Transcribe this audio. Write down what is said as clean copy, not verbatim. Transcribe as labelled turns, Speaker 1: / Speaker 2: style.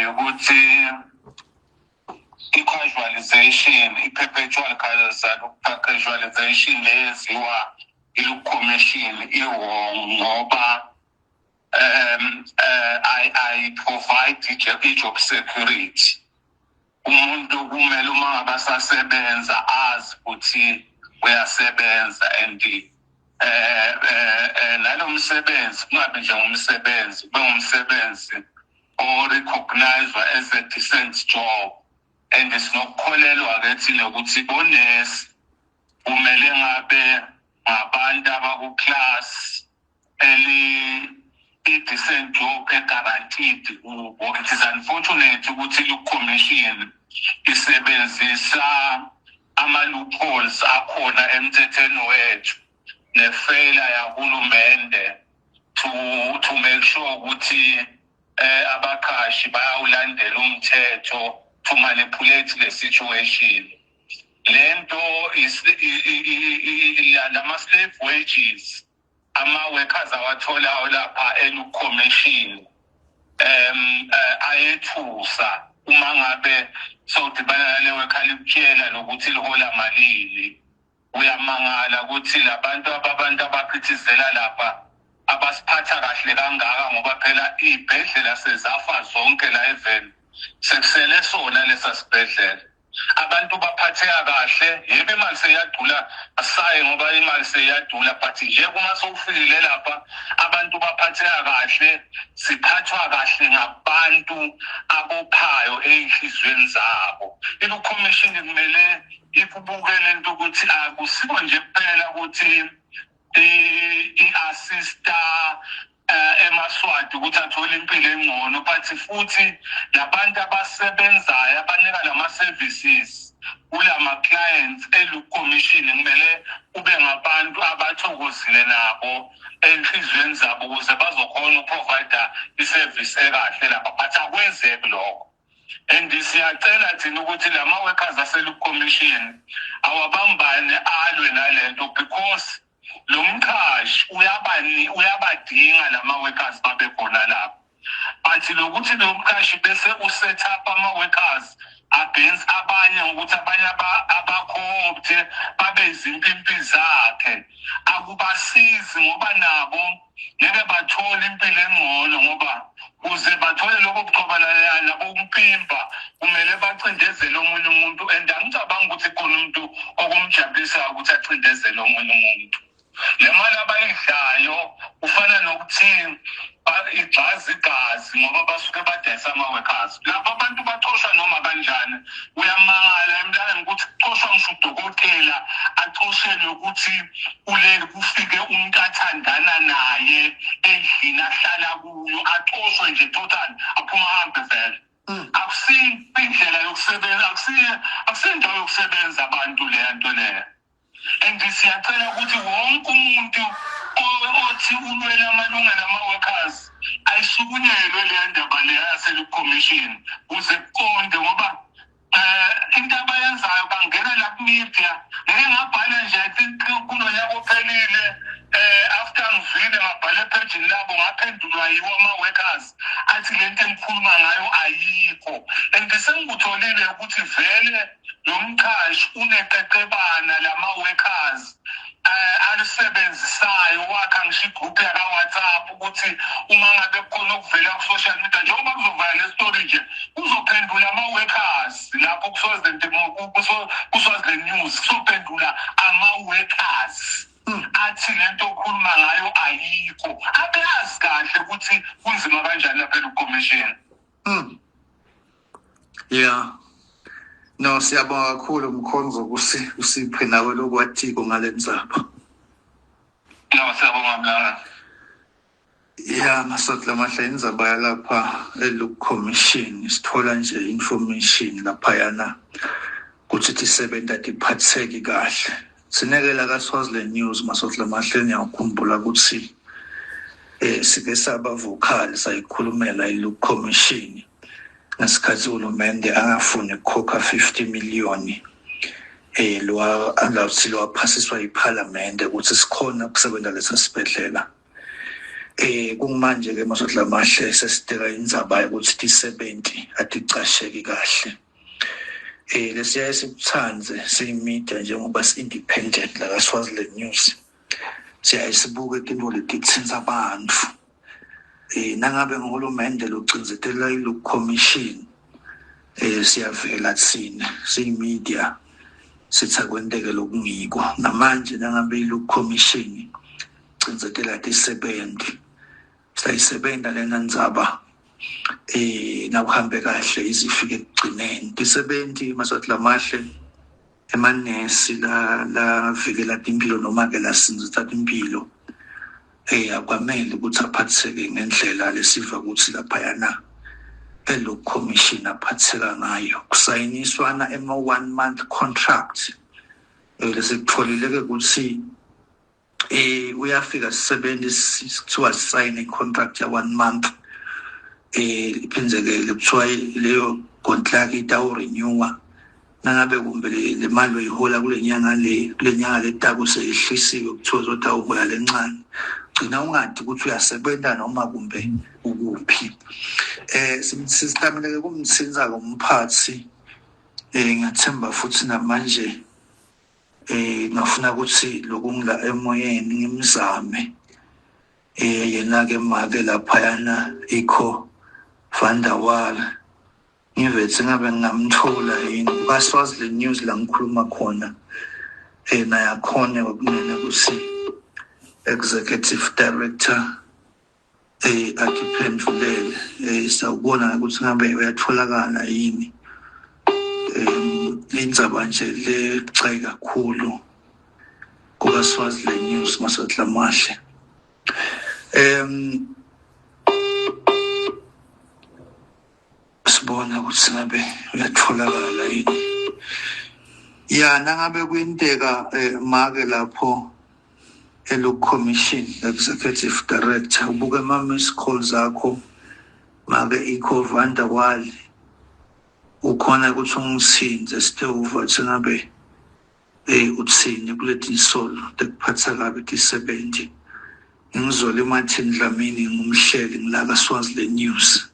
Speaker 1: ukuthi i-casualization, i-perpetual casualization leziwa ilu-commission iwrong ngoba I provide i-job security. Umuntu kumele uma ngabe asasebenza azi ukuthi uyasebenza and nalo msebenzi kungabe nje ngumsebenzi kube ngumsebenzi o-recognized as a decent job and sinokukholelwa ke thina ukuthi bonesi kumele ngabe ngabantu abaku-class i-decent job guaranteed kubo. It is unfortunate ukuthi lu-commission isebenzisa ama-loopholes akhona emthethweni wethu nefeyila yahulumende to make sure ukuthi abaqashi bayawulandela umthetho to manipulate the situation. Lento is lama-slave wages ama-workers awatholayo lapha elu-commission ayethusa uma ngabe sowudibana nale-worker likutshela nokuthi lihola malini. Uyamangala ukuthi abantu abaphithizela lapha abasiphatha kahle kangaka ngoba phela iy'bhedlela sezafa zonke la even sekusele sona lesa sibhedlela. Abantu baphatheka kahle, yebo imali seyadula asaye ngoba imali seyadula but nje kuma sowufikile lapha abantu baphatheka kahle, siphathwa kahle ngabantu abophayo ey'nhliziyweni zabo. Ilu-commission kumele ikubukele into ukuthi akusikho nje kuphela ukuthi i-assista emaswati ukuthi athole impilo engcono but futhi labantu abasebenzayo abanika lama-services kulama-clients elu-commission kumele kube ngabantu abathokozile nabo enhliziyweni zabo ukuze bazokhona ukuprovida i-service ekahle lapha but akwenzeki lokho. And siyacela thina ukuthi lama-workers aselu-commission awabambane alwe nalento because lo mqashi uyabadinga lama-workers babe khona lapho. But lokuthi lo mqashi bese uset up ama-workers against abanye ngokuthi abanye abakho-opte babe izimpimpi zakhe akubasizi ngoba nabo ngeke bathole impilo engcono ngoba kuze bathole lokho kuxobalana nabo kumpimpa kumele bacindezele omunye umuntu and angicabanga ukuthi khona umuntu okumjabulisayo ukuthi acindezele omunye umuntu. Le mali abayidlayo kufana nokuthi igazi ngoba basuke badayisa ama-workers. Lapho abantu baxoshwa noma kanjani. Uyamangala emntwaneni ukuthi kuxoshwa ngisho udokotela axoshelwe ukuthi kuleli kufike umuntu athandana naye endlini ahlala kuyo axoshwe nje total aphuma ahambe vele. Akusiyo indlela yokusebenza, akusiyo indawo yokusebenza abantu leya nto leyo. And siyacela ukuthi wonke umuntu othi ulwela amalungelo ama-workers ayisukunyelwe leya ndaba leya yaselu-commission ukuze kuqonde ngoba into abayenzayo bangena la ku-media. Ngeke ngabhala nje kunonyaka ophelile after ngivile ngabhala ephejini labo ngaphendulwa yiwo ama-workers athi le nto engikhuluma ngayo ayikho. And sengikutholile ukuthi vele lo mqashi uneqeqebana lama-workers alisebenzisayo wakha ngisho igroup yaka-WhatsApp ukuthi uma ngabe kukhona okuvela ku-social media njengoba kuzovala le story nje kuzophendula ama-workers lapho kuswazi le news kuzophendula ama-workers athi lento okhuluma ngayo ayikho. Akazi kahle ukuthi kunzima kanjani lapha elu-commission.
Speaker 2: Yeah. No, siyabonga kakhulu Mkhonzo usiphe nawe lokwathiko ngale ndzaba.
Speaker 1: No, siyabonga mlanga.
Speaker 2: Yeah, masotla mahle indzaba yalapha elu-commission sithola nje information lapha yana ukuthi tisebenta tiphatheki kahle. Sinekela kaSwaziland News masotla mahle ngiyakhumbula ukuthi sike saba vocal sayikhulumela ilu-commission ngesikhathi uhulumende angafuni ukukhokha 50 million lwaphasiswa iParliament ukuthi sikhona ukusebenza lesa sibhedlela Kumanje ke masodla mahle sesideka indzaba ukuthi ti-70 aticasheki kahle. Lesiyaye sikuthandze siyimedia njengoba si-independent la Swaziland News. Siyaye sibuke into letitsinza abantu. Nangabe nguhulumende logcinzetela ilu commission siyavela tsine siyimedia sitha kwenteke lokungiko. Namanje nangabe ilu commission gcinzetela ti-70 sayisebenta lena ndzaba nakuhambe kahle izifike ekugcineni ti-70 masodla mahle emanesi la vikela timphilo noma ke lasinzitha timphilo akwamele ukuthi aphathiseke ngendlela lesiva ukuthi laphayana elo commission aphatheka ngayo kusayiniswana ema-1 month contract lesikutfolile-ke ukuthi uyafika 76 kuthiwa sign contract ya 1 month iphindze-ke kuthiwa leyo contract itawurenewa nangabe kumbe le mali oyihola kule nyanga letako seyihlisiwe kuthiwa zotawuhola lencane gcina ungadi ukuthi uyasebenta noma kumbe ukuphi. Sisitamile-ke kumtsinza komphathi ngiyathemba futhi namanje ngafuna ukuthi lokungila emoyeni ngimzame yena-ke make laphayana ikho Van der Wal ngivethe ngabe ngingamthola yini kwa-Swaziland News la ngikhuluma khona naye akhone wakunene ukuthi executive director akiphendulele sawubona ukuthi ngabe uyatholakala yini indzaba nje lecake kakhulu kuka-Swaziland News masodla mahle. Sibona ukuthi ngabe uyatholakala yini. Nangabe kuyinteka make lapho elo commission executive director ubuke ama-miss call zakho make ikho Van der Wal ukhona ukuthi ungithinze sithe ngabe uthini kuleti nsolo tekuphatha kabi ti-70 ngizole eMartin Dlamini ngumhleli ngilaka Swaziland News.